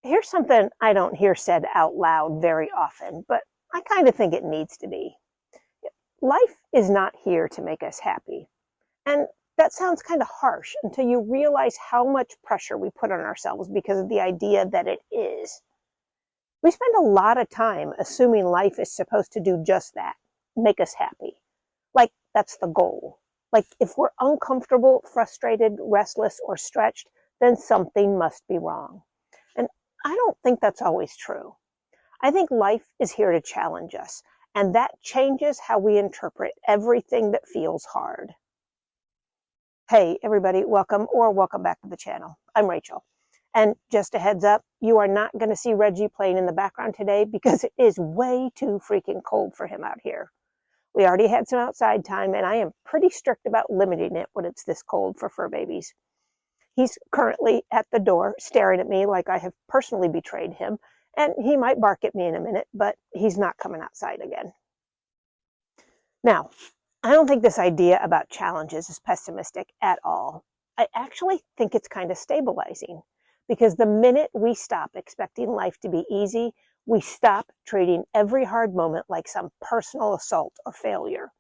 Here's something I don't hear said out loud very often, but I kind of think it needs to be. Life is not here to make us happy. And that sounds kind of harsh until you realize how much pressure we put on ourselves because of the idea that it is. We spend a lot of time assuming life is supposed to do just that, make us happy. Like that's the goal. Like if we're uncomfortable, frustrated, restless, or stretched, then something must be wrong. And I don't think that's always true. I think life is here to challenge us, and that changes how we interpret everything that feels hard. Hey, everybody, welcome back to the channel. I'm Rachel. And just a heads up, you are not going to see Reggie playing in the background today because it is way too freaking cold for him out here. We already had some outside time, and I am pretty strict about limiting it when it's this cold for fur babies. He's currently at the door staring at me like I have personally betrayed him, and he might bark at me in a minute, but he's not coming outside again. Now, I don't think this idea about challenges is pessimistic at all. I actually think it's kind of stabilizing, because the minute we stop expecting life to be easy, we stop treating every hard moment like some personal assault or failure.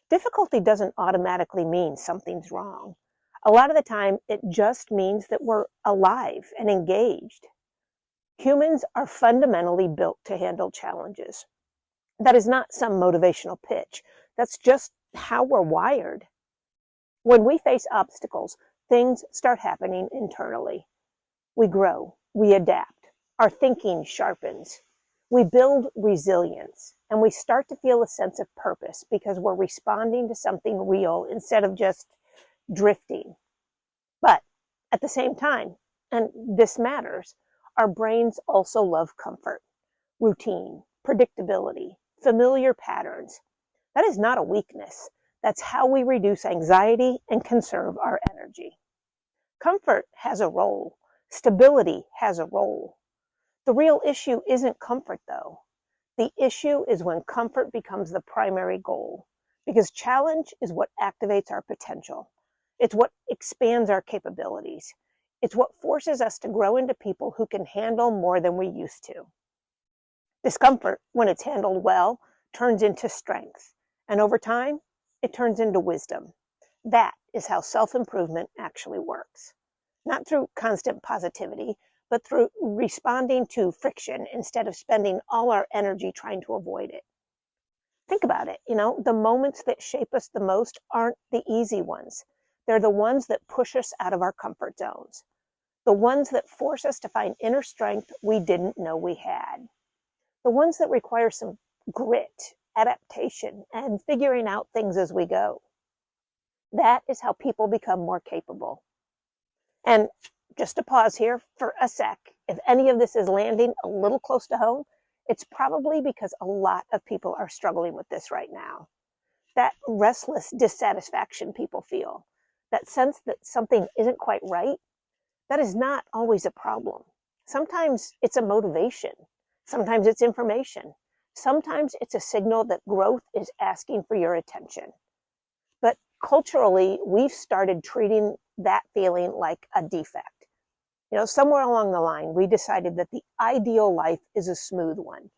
Difficulty doesn't automatically mean something's wrong. A lot of the time, it just means that we're alive and engaged. Humans are fundamentally built to handle challenges. That is not some motivational pitch. That's just how we're wired. When we face obstacles, things start happening internally. We grow, we adapt, our thinking sharpens, we build resilience, and we start to feel a sense of purpose because we're responding to something real instead of just drifting. But at the same time, and this matters, our brains also love comfort, routine, predictability, familiar patterns. That is not a weakness. That's how we reduce anxiety and conserve our energy. Comfort has a role. Stability has a role. The real issue isn't comfort, though. The issue is when comfort becomes the primary goal, because challenge is what activates our potential. It's what expands our capabilities. It's what forces us to grow into people who can handle more than we used to. Discomfort, when it's handled well, turns into strength, and over time, it turns into wisdom. That is how self-improvement actually works. Not through constant positivity, but through responding to friction instead of spending all our energy trying to avoid it. Think about it, the moments that shape us the most aren't the easy ones. They're the ones that push us out of our comfort zones. The ones that force us to find inner strength we didn't know we had. The ones that require some grit, adaptation, and figuring out things as we go. That is how people become more capable. And just to pause here for a sec, if any of this is landing a little close to home, it's probably because a lot of people are struggling with this right now. That restless dissatisfaction people feel, that sense that something isn't quite right, that is not always a problem. Sometimes it's a motivation. Sometimes it's information. Sometimes it's a signal that growth is asking for your attention. But culturally, we've started treating that feeling like a defect. Somewhere along the line, we decided that the ideal life is a smooth one.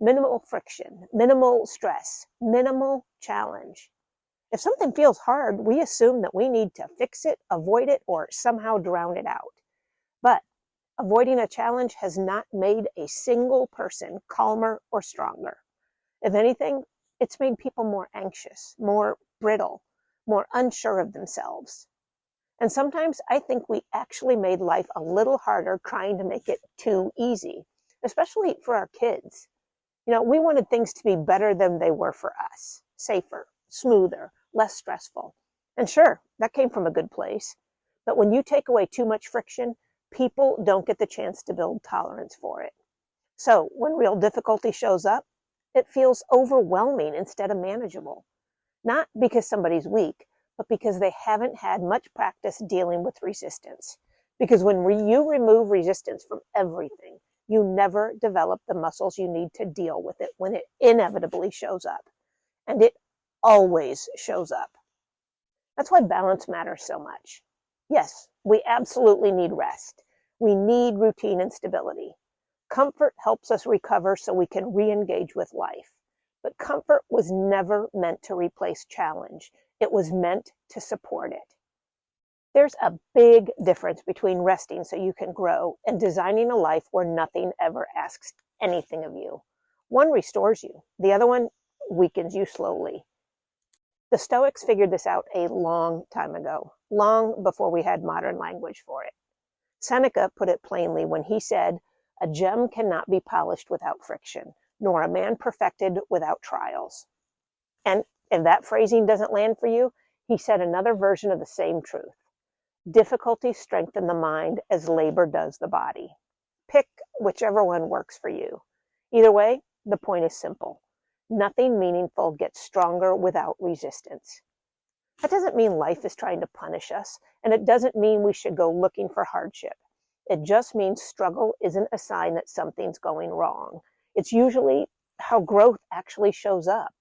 Minimal friction, minimal stress, minimal challenge. If something feels hard, we assume that we need to fix it, avoid it, or somehow drown it out. But avoiding a challenge has not made a single person calmer or stronger. If anything, it's made people more anxious, more brittle, more unsure of themselves. And sometimes I think we actually made life a little harder trying to make it too easy, especially for our kids. We wanted things to be better than they were for us, safer, smoother, less stressful. And sure, that came from a good place. But when you take away too much friction, people don't get the chance to build tolerance for it. So when real difficulty shows up, it feels overwhelming instead of manageable. Not because somebody's weak, but because they haven't had much practice dealing with resistance. Because when you remove resistance from everything, you never develop the muscles you need to deal with it when it inevitably shows up. And it always shows up. That's why balance matters so much. Yes, we absolutely need rest. We need routine and stability. Comfort helps us recover so we can re-engage with life. But comfort was never meant to replace challenge. It was meant to support it. There's a big difference between resting so you can grow and designing a life where nothing ever asks anything of you. One restores you. The other one weakens you slowly. The Stoics figured this out a long time ago, long before we had modern language for it. Seneca put it plainly when he said, "A gem cannot be polished without friction, nor a man perfected without trials." And if that phrasing doesn't land for you, he said another version of the same truth. Difficulties strengthen the mind as labor does the body. Pick whichever one works for you. Either way, the point is simple. Nothing meaningful gets stronger without resistance. That doesn't mean life is trying to punish us, and it doesn't mean we should go looking for hardship. It just means struggle isn't a sign that something's going wrong. It's usually how growth actually shows up.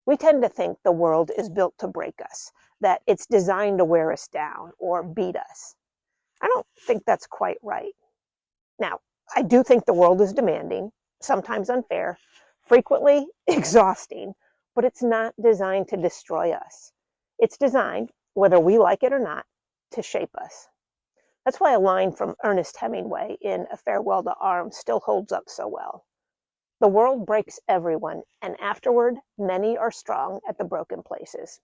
We tend to think the world is built to break us, that it's designed to wear us down or beat us. I don't think that's quite right. Now, I do think the world is demanding, sometimes unfair, frequently exhausting, but it's not designed to destroy us. It's designed, whether we like it or not, to shape us. That's why a line from Ernest Hemingway in A Farewell to Arms still holds up so well. The world breaks everyone, and afterward, many are strong at the broken places.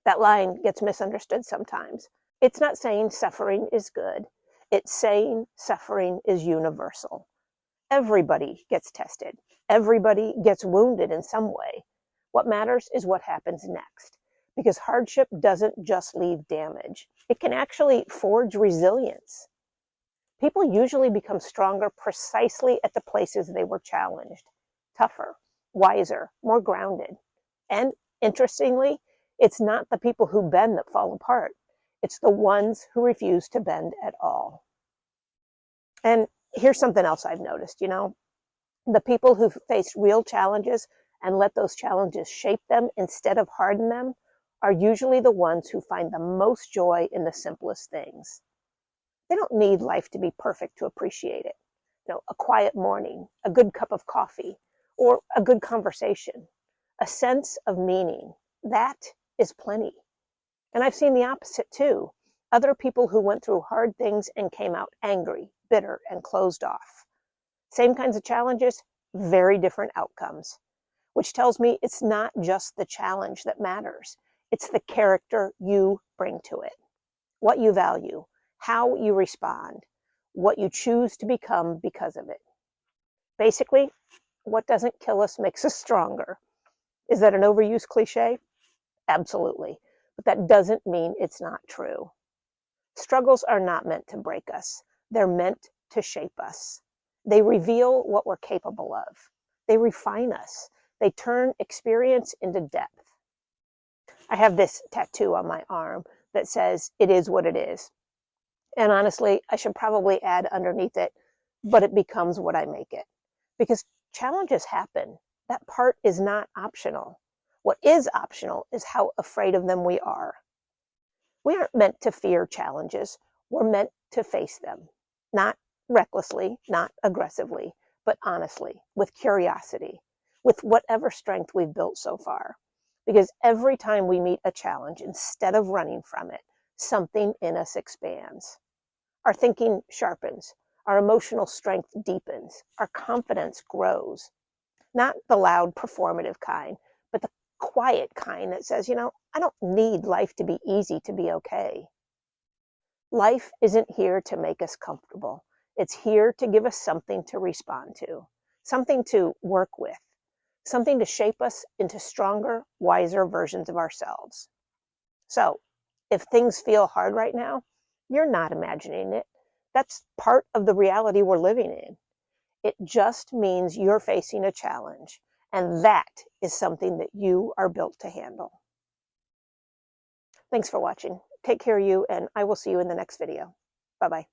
That line gets misunderstood sometimes. It's not saying suffering is good. It's saying suffering is universal. Everybody gets tested. Everybody gets wounded in some way. What matters is what happens next, because hardship doesn't just leave damage. It can actually forge resilience. People usually become stronger precisely at the places they were challenged, tougher, wiser, more grounded. And interestingly, it's not the people who bend that fall apart. It's the ones who refuse to bend at all. And here's something else I've noticed, the people who face real challenges and let those challenges shape them instead of harden them are usually the ones who find the most joy in the simplest things. They don't need life to be perfect to appreciate it. A quiet morning, a good cup of coffee, or a good conversation, a sense of meaning, that is plenty. And I've seen the opposite too. Other people who went through hard things and came out angry, bitter, and closed off. Same kinds of challenges, very different outcomes, which tells me it's not just the challenge that matters. It's the character you bring to it, what you value, how you respond, what you choose to become because of it. Basically, what doesn't kill us makes us stronger. Is that an overused cliche? Absolutely. But that doesn't mean it's not true. Struggles are not meant to break us. They're meant to shape us. They reveal what we're capable of. They refine us. They turn experience into depth. I have this tattoo on my arm that says, "It is what it is." And honestly, I should probably add underneath it, "But it becomes what I make it." Because challenges happen. That part is not optional. What is optional is how afraid of them we are. We aren't meant to fear challenges. We're meant to face them. Not recklessly, not aggressively, but honestly, with curiosity, with whatever strength we've built so far. Because every time we meet a challenge, instead of running from it, something in us expands. Our thinking sharpens. Our emotional strength deepens. Our confidence grows. Not the loud, performative kind, but the quiet kind that says, I don't need life to be easy to be okay. Life isn't here to make us comfortable. It's here to give us something to respond to, something to work with, something to shape us into stronger, wiser versions of ourselves. So, if things feel hard right now, you're not imagining it. That's part of the reality we're living in. It just means you're facing a challenge, and that is something that you are built to handle. Thanks for watching. Take care of you, and I will see you in the next video. Bye-bye.